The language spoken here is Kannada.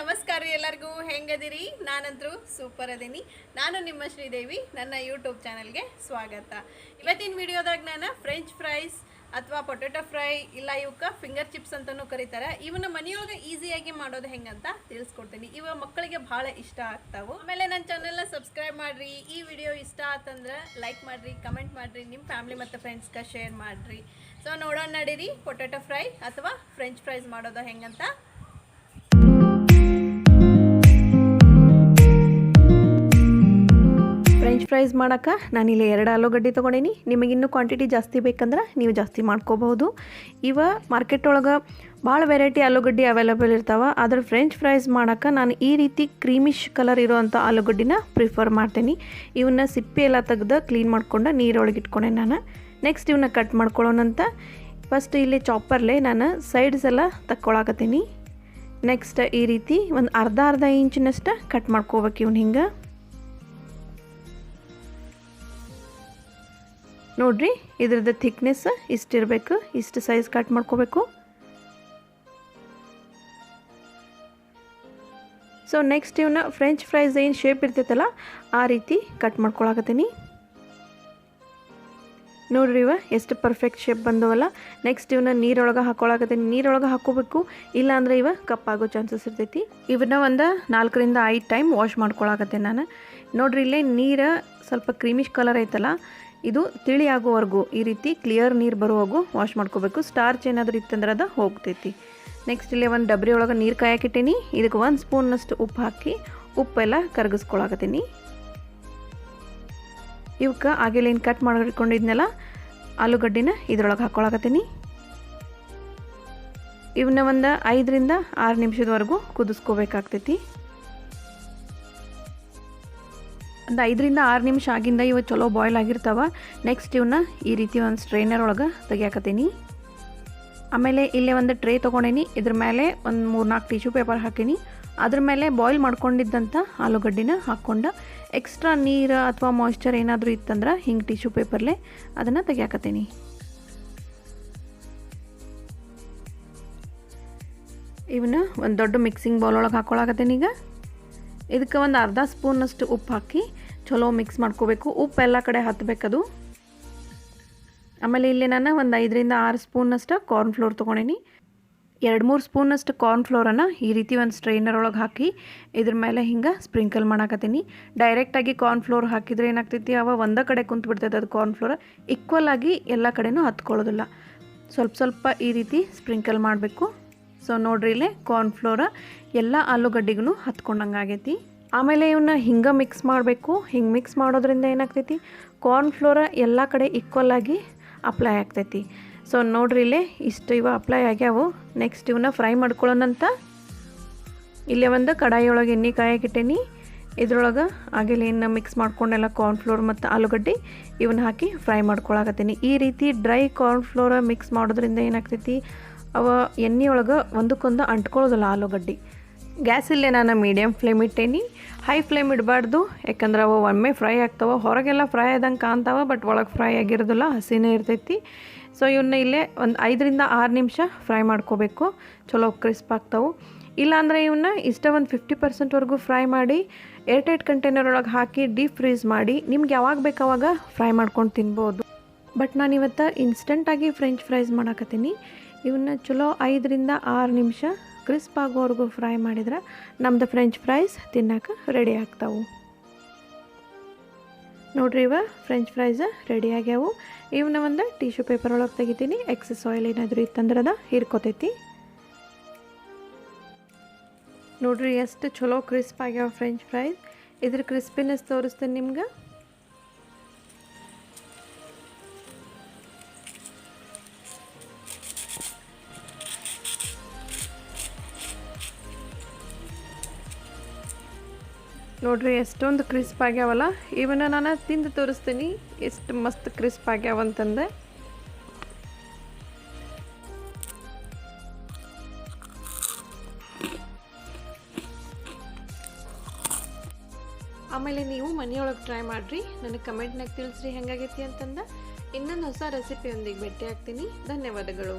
ನಮಸ್ಕಾರ ರೀ ಎಲ್ಲರಿಗೂ ಹೆಂಗದಿರಿ ನಾನಂತರೂ ಸೂಪರ್ ಅದೀನಿ ನಾನು ನಿಮ್ಮ ಶ್ರೀದೇವಿ ನನ್ನ ಯೂಟ್ಯೂಬ್ ಚಾನಲ್ಗೆ ಸ್ವಾಗತ ಇವತ್ತಿನ ವಿಡಿಯೋದಾಗ ನಾನು ಫ್ರೆಂಚ್ ಫ್ರೈಸ್ ಅಥವಾ ಪೊಟೆಟೊ ಫ್ರೈ ಇಲ್ಲ ಇವಕ್ಕೆ ಫಿಂಗರ್ ಚಿಪ್ಸ್ ಅಂತಲೂ ಕರೀತಾರೆ ಇವನ್ನ ಮನೆಯೊಳಗೆ ಈಸಿಯಾಗಿ ಮಾಡೋದು ಹೆಂಗಂತ ತಿಳಿಸ್ಕೊಡ್ತೀನಿ ಇವ ಮಕ್ಕಳಿಗೆ ಭಾಳ ಇಷ್ಟ ಆಗ್ತಾವೆ ಆಮೇಲೆ ನನ್ನ ಚಾನಲ್ನ ಸಬ್ಸ್ಕ್ರೈಬ್ ಮಾಡಿರಿ ಈ ವಿಡಿಯೋ ಇಷ್ಟ ಆತಂದ್ರೆ ಲೈಕ್ ಮಾಡಿರಿ ಕಮೆಂಟ್ ಮಾಡಿರಿ ನಿಮ್ಮ ಫ್ಯಾಮಿಲಿ ಮತ್ತು ಫ್ರೆಂಡ್ಸ್ಗೆ ಶೇರ್ ಮಾಡಿರಿ ಸೊ ನೋಡೋಣ ನಡೀರಿ ಪೊಟೆಟೊ ಫ್ರೈ ಅಥವಾ ಫ್ರೆಂಚ್ ಫ್ರೈಸ್ ಮಾಡೋದು ಹೆಂಗಂತ ಫ್ರೆಂಚ್ ಫ್ರೈಸ್ ಮಾಡೋಕೆ ನಾನಿಲ್ಲಿ 2 ಆಲೂಗಡ್ಡೆ ತೊಗೊಂಡೀನಿ ನಿಮಗಿನ್ನೂ ಕ್ವಾಂಟಿಟಿ ಜಾಸ್ತಿ ಬೇಕಂದ್ರೆ ನೀವು ಜಾಸ್ತಿ ಮಾಡ್ಕೋಬಹುದು ಇವ ಮಾರ್ಕೆಟ್ ಒಳಗೆ ಭಾಳ ವೆರೈಟಿ ಆಲೂಗಡ್ಡೆ ಅವೈಲೇಬಲ್ ಇರ್ತಾವೆ ಆದರೆ ಫ್ರೆಂಚ್ ಫ್ರೈಸ್ ಮಾಡೋಕೆ ನಾನು ಈ ರೀತಿ ಕ್ರೀಮಿಶ್ ಕಲರ್ ಇರೋವಂಥ ಆಲೂಗಡ್ಡಿನ ಪ್ರಿಫರ್ ಮಾಡ್ತೀನಿ ಇವನ್ನ ಸಿಪ್ಪೆ ಎಲ್ಲ ತೆಗೆದು ಕ್ಲೀನ್ ಮಾಡ್ಕೊಂಡು ನೀರೊಳಗೆ ಇಟ್ಕೊಂಡೆ ನಾನು ನೆಕ್ಸ್ಟ್ ಇವನ್ನ ಕಟ್ ಮಾಡ್ಕೊಳ್ಳೋಣಂತ ಫಸ್ಟ್ ಇಲ್ಲಿ ಚಾಪರ್ಲೆ ನಾನು ಸೈಡ್ಸ್ ಎಲ್ಲ ತಕ್ಕೊಳಕತ್ತೀನಿ ನೆಕ್ಸ್ಟ್ ಈ ರೀತಿ ಒಂದು ಅರ್ಧ ಇಂಚಿನಷ್ಟು ಕಟ್ ಮಾಡ್ಕೋಬೇಕು ಇವ್ನು ಹಿಂಗೆ ನೋಡ್ರಿ ಇದ್ರದ್ದು ಥಿಕ್ನೆಸ್ ಇಷ್ಟಿರಬೇಕು ಇಷ್ಟು ಸೈಜ್ ಕಟ್ ಮಾಡ್ಕೋಬೇಕು ಸೊ ನೆಕ್ಸ್ಟ್ ಇವನ್ನ ಫ್ರೆಂಚ್ ಫ್ರೈಸ್ ಏನು ಶೇಪ್ ಇರ್ತೈತಲ್ಲ ಆ ರೀತಿ ಕಟ್ ಮಾಡ್ಕೊಳಕತ್ತೀನಿ ನೋಡ್ರಿ ಇವ ಎಷ್ಟು ಪರ್ಫೆಕ್ಟ್ ಶೇಪ್ ಬಂದವಲ್ಲ ನೆಕ್ಸ್ಟ್ ಇವನ್ನ ನೀರೊಳಗೆ ಹಾಕೊಳಕತ್ತೀನಿ ನೀರೊಳಗೆ ಹಾಕೋಬೇಕು ಇಲ್ಲಾಂದ್ರೆ ಇವ ಕಪ್ಪಾಗೋ ಚಾನ್ಸಸ್ ಇರ್ತೈತಿ ಇವನ್ನ ಒಂದು 4 ರಿಂದ 5 ಟೈಮ್ ವಾಶ್ ಮಾಡ್ಕೊಳಕತ್ತೀನಿ ನಾನು ನೋಡ್ರಿ ಇಲ್ಲೇ ನೀರು ಸ್ವಲ್ಪ ಕ್ರೀಮಿಶ್ ಕಲರ್ ಐತಲ್ಲ ಇದು ತಿಳಿ ಆಗೋವರೆಗೂ ಈ ರೀತಿ ಕ್ಲಿಯರ್ ನೀರು ಬರುವಾಗೂ ವಾಶ್ ಮಾಡ್ಕೋಬೇಕು ಸ್ಟಾರ್ಚ್ ಏನಾದರೂ ಇತ್ತಂದ್ರೆ ಅದು ಹೋಗ್ತೈತಿ ನೆಕ್ಸ್ಟ್ ಇಲ್ಲಿ ಒಂದು ಡಬ್ರಿ ಒಳಗೆ ನೀರು ಕಾಯಕ್ಕಿಟ್ಟೀನಿ ಇದಕ್ಕೆ 1 ಸ್ಪೂನ್ನಷ್ಟು ಉಪ್ಪು ಹಾಕಿ ಉಪ್ಪೆಲ್ಲ ಕರಗಿಸ್ಕೊಳಕತ್ತೀನಿ ಇವಕ್ಕೆ ಆಗೆಲ್ಲ ಏನು ಕಟ್ ಮಾಡಿಕೊಂಡಿದ್ನೆಲ್ಲ ಆಲೂಗಡ್ಡಿನ ಇದ್ರೊಳಗೆ ಹಾಕ್ಕೊಳಕತ್ತೀನಿ ಇವನ್ನ ಒಂದು 5 ರಿಂದ 6 ನಿಮಿಷದವರೆಗೂ ಕುದಿಸ್ಕೋಬೇಕಾಗ್ತೈತಿ ಒಂದು 5 ರಿಂದ 6 ನಿಮಿಷ ಆಗಿಂದ ಇವು ಚಲೋ ಬಾಯ್ಲ್ ಆಗಿರ್ತಾವೆ ನೆಕ್ಸ್ಟ್ ಇವನ್ನ ಈ ರೀತಿ ಒಂದು ಸ್ಟ್ರೈನರ್ ಒಳಗೆ ತೆಗಿಯಾಕತ್ತೀನಿ ಆಮೇಲೆ ಇಲ್ಲೇ ಒಂದು ಟ್ರೇ ತೊಗೊಂಡೇನಿ ಇದ್ರ ಮೇಲೆ ಒಂದು 3-4 ಟಿಶ್ಯೂ ಪೇಪರ್ ಹಾಕೀನಿ ಅದ್ರ ಮೇಲೆ ಬಾಯ್ಲ್ ಮಾಡ್ಕೊಂಡಿದ್ದಂಥ ಆಲೂಗಡ್ಡಿನ ಹಾಕ್ಕೊಂಡು ಎಕ್ಸ್ಟ್ರಾ ನೀರು ಅಥವಾ ಮಾಯ್ಶ್ಚರ್ ಏನಾದರೂ ಇತ್ತಂದ್ರೆ ಹಿಂಗೆ ಟಿಶ್ಯೂ ಪೇಪರ್ಲೆ ಅದನ್ನು ತೆಗಿಯಾಕತ್ತೀನಿ ಇವನ್ನ ಒಂದು ದೊಡ್ಡ ಮಿಕ್ಸಿಂಗ್ ಬೌಲ್ ಒಳಗೆ ಹಾಕ್ಕೊಳಕತ್ತೀನಿ ಈಗ ಇದಕ್ಕೆ ಒಂದು ಅರ್ಧ ಸ್ಪೂನ್ನಷ್ಟು ಉಪ್ಪು ಹಾಕಿ ಚಲೋ ಮಿಕ್ಸ್ ಮಾಡ್ಕೋಬೇಕು ಉಪ್ಪು ಎಲ್ಲ ಕಡೆ ಹತ್ತಬೇಕದು ಆಮೇಲೆ ಇಲ್ಲಿ ನಾನು ಒಂದು 5 ರಿಂದ 6 ಸ್ಪೂನ್ನಷ್ಟು ಕಾರ್ನ್ಫ್ಲೋರ್ ತೊಗೊಂಡೀನಿ 2-3 ಸ್ಪೂನ್ನಷ್ಟು ಕಾರ್ನ್ಫ್ಲೋರನ್ನು ಈ ರೀತಿ ಒಂದು ಸ್ಟ್ರೈನರ್ ಒಳಗೆ ಹಾಕಿ ಇದ್ರ ಮೇಲೆ ಹಿಂಗೆ ಸ್ಪ್ರಿಂಕಲ್ ಮಾಡಾಕತ್ತೀನಿ ಡೈರೆಕ್ಟಾಗಿ ಕಾರ್ನ್ಫ್ಲೋರ್ ಹಾಕಿದರೆ ಏನಾಗ್ತೈತಿ ಅವ ಒಂದೇ ಕಡೆ ಕುಂತು ಬಿಡ್ತೈತೆ ಅದು ಕಾರ್ನ್ಫ್ಲೋರ್ ಈಕ್ವಲ್ ಆಗಿ ಎಲ್ಲ ಕಡೆನೂ ಹತ್ಕೊಳ್ಳೋದಿಲ್ಲ ಸ್ವಲ್ಪ ಈ ರೀತಿ ಸ್ಪ್ರಿಂಕಲ್ ಮಾಡಬೇಕು ಸೊ ನೋಡ್ರಿ ಇಲ್ಲೇ ಕಾರ್ನ್ಫ್ಲೋರ ಎಲ್ಲ ಆಲೂಗಡ್ಡೆಗೂ ಹತ್ಕೊಂಡಂಗೆ ಆಗೈತಿ ಆಮೇಲೆ ಇವನ್ನ ಹಿಂಗೆ ಮಿಕ್ಸ್ ಮಾಡಬೇಕು ಹಿಂಗೆ ಮಿಕ್ಸ್ ಮಾಡೋದ್ರಿಂದ ಏನಾಗ್ತೈತಿ ಕಾರ್ನ್ಫ್ಲೋರ ಎಲ್ಲ ಕಡೆ ಈಕ್ವಲ್ ಆಗಿ ಅಪ್ಲೈ ಆಗ್ತೈತಿ ಸೊ ನೋಡ್ರಿ ಇಲ್ಲೇ ಇಷ್ಟು ಇವ ಅಪ್ಲೈ ಆಗ್ಯಾವು ನೆಕ್ಸ್ಟ್ ಇವನ್ನ ಫ್ರೈ ಮಾಡ್ಕೊಳ್ಳೋಣಂತ ಇಲ್ಲೇ ಒಂದು ಕಡಾಯಿಯೊಳಗೆ ಎಣ್ಣೆ ಕಾಯಕ್ಕಿಟ್ಟೇನಿ ಇದ್ರೊಳಗೆ ಆಗೆಲ್ಲ ಏನು ಮಿಕ್ಸ್ ಮಾಡ್ಕೊಂಡೆಲ್ಲ ಕಾರ್ನ್ಫ್ಲೋರ್ ಮತ್ತು ಆಲೂಗಡ್ಡೆ ಇವನ್ನ ಹಾಕಿ ಫ್ರೈ ಮಾಡ್ಕೊಳಕತ್ತೀನಿ ಈ ರೀತಿ ಡ್ರೈ ಕಾರ್ನ್ಫ್ಲೋರ ಮಿಕ್ಸ್ ಮಾಡೋದ್ರಿಂದ ಏನಾಗ್ತೈತಿ ಅವ ಎಣ್ಣೆ ಒಳಗೆ ಒಂದಕ್ಕೊಂದು ಅಂಟ್ಕೊಳ್ಳೋದಿಲ್ಲ ಆಲೂಗಡ್ಡೆ ಗ್ಯಾಸ್ ಇಲ್ಲೇ ನಾನು ಮೀಡಿಯಮ್ ಫ್ಲೇಮ್ ಇಟ್ಟೇನಿ ಹೈ ಫ್ಲೇಮ್ ಇಡಬಾರ್ದು ಯಾಕಂದ್ರೆ ಅವು ಒಮ್ಮೆ ಫ್ರೈ ಆಗ್ತಾವೆ ಹೊರಗೆಲ್ಲ ಫ್ರೈ ಆದಂಗೆ ಕಾಣ್ತಾವೆ ಬಟ್ ಒಳಗೆ ಫ್ರೈ ಆಗಿರೋದಿಲ್ಲ ಹಸಿನೇ ಇರ್ತೈತಿ ಸೊ ಇವನ್ನ ಇಲ್ಲೇ ಒಂದು 5 ರಿಂದ 6 ನಿಮಿಷ ಫ್ರೈ ಮಾಡ್ಕೋಬೇಕು ಚಲೋ ಕ್ರಿಸ್ಪ್ ಆಗ್ತಾವೆ ಇಲ್ಲಾಂದರೆ ಇವನ್ನ ಇಷ್ಟ ಒಂದು 50% ಫ್ರೈ ಮಾಡಿ ಏರ್ಟೈಟ್ ಕಂಟೈನರ್ ಒಳಗೆ ಹಾಕಿ ಡೀಪ್ ಫ್ರೀಸ್ ಮಾಡಿ ನಿಮ್ಗೆ ಯಾವಾಗ ಬೇಕು ಅವಾಗ ಫ್ರೈ ಮಾಡ್ಕೊಂಡು ತಿನ್ಬೋದು ಬಟ್ ನಾನು ಇವತ್ತು ಇನ್ಸ್ಟೆಂಟಾಗಿ ಫ್ರೆಂಚ್ ಫ್ರೈಸ್ ಮಾಡಾಕತ್ತೀನಿ ಇವನ್ನ ಚಲೋ 5 ರಿಂದ 6 ನಿಮಿಷ ಕ್ರಿಸ್ಪ್ ಆಗೋವರೆಗೂ ಫ್ರೈ ಮಾಡಿದ್ರೆ ನಮ್ಮದು ಫ್ರೆಂಚ್ ಫ್ರೈಸ್ ತಿನ್ನೋಕೆ ರೆಡಿ ಆಗ್ತಾವೆ ನೋಡ್ರಿ ಇವ ಫ್ರೆಂಚ್ ಫ್ರೈಸ್ ರೆಡಿ ಆಗ್ಯಾವು ಇವನ್ನ ಒಂದು ಟಿಶ್ಯೂ ಪೇಪರ್ ಒಳಗೆ ತೆಗಿತೀನಿ ಎಕ್ಸಸ್ ಆಯಿಲ್ ಏನಾದರೂ ಇತ್ತಂದ್ರೆ ಅದು ಹೀರ್ಕೋತೈತಿ ನೋಡ್ರಿ ಎಷ್ಟು ಚಲೋ ಕ್ರಿಸ್ಪ್ ಆಗ್ಯಾವ ಫ್ರೆಂಚ್ ಫ್ರೈಸ್ ಇದ್ರ ಕ್ರಿಸ್ಪಿನೆಸ್ ತೋರಿಸ್ತೀನಿ ನಿಮ್ಗೆ ನೋಡ್ರಿ ಎಷ್ಟೊಂದು ಕ್ರಿಸ್ಪ್ ಆಗ್ಯಾವಲ್ಲ ಇವನ್ನ ನಾನು ತಿಂದು ತೋರಿಸ್ತೀನಿ ಎಷ್ಟು ಮಸ್ತ್ ಕ್ರಿಸ್ಪ್ ಆಗ್ಯಾವಂತಂದೆ ಆಮೇಲೆ ನೀವು ಮನೆಯೊಳಗೆ ಟ್ರೈ ಮಾಡಿರಿ ನನಗೆ ಕಮೆಂಟ್ನಾಗ ತಿಳಿಸ್ರಿ ಹೆಂಗಾಗೈತಿ ಅಂತಂದ ಇನ್ನೊಂದು ಹೊಸ ರೆಸಿಪಿಯೊಂದಿಗೆ ಭೇಟಿ ಆಗ್ತೀನಿ ಧನ್ಯವಾದಗಳು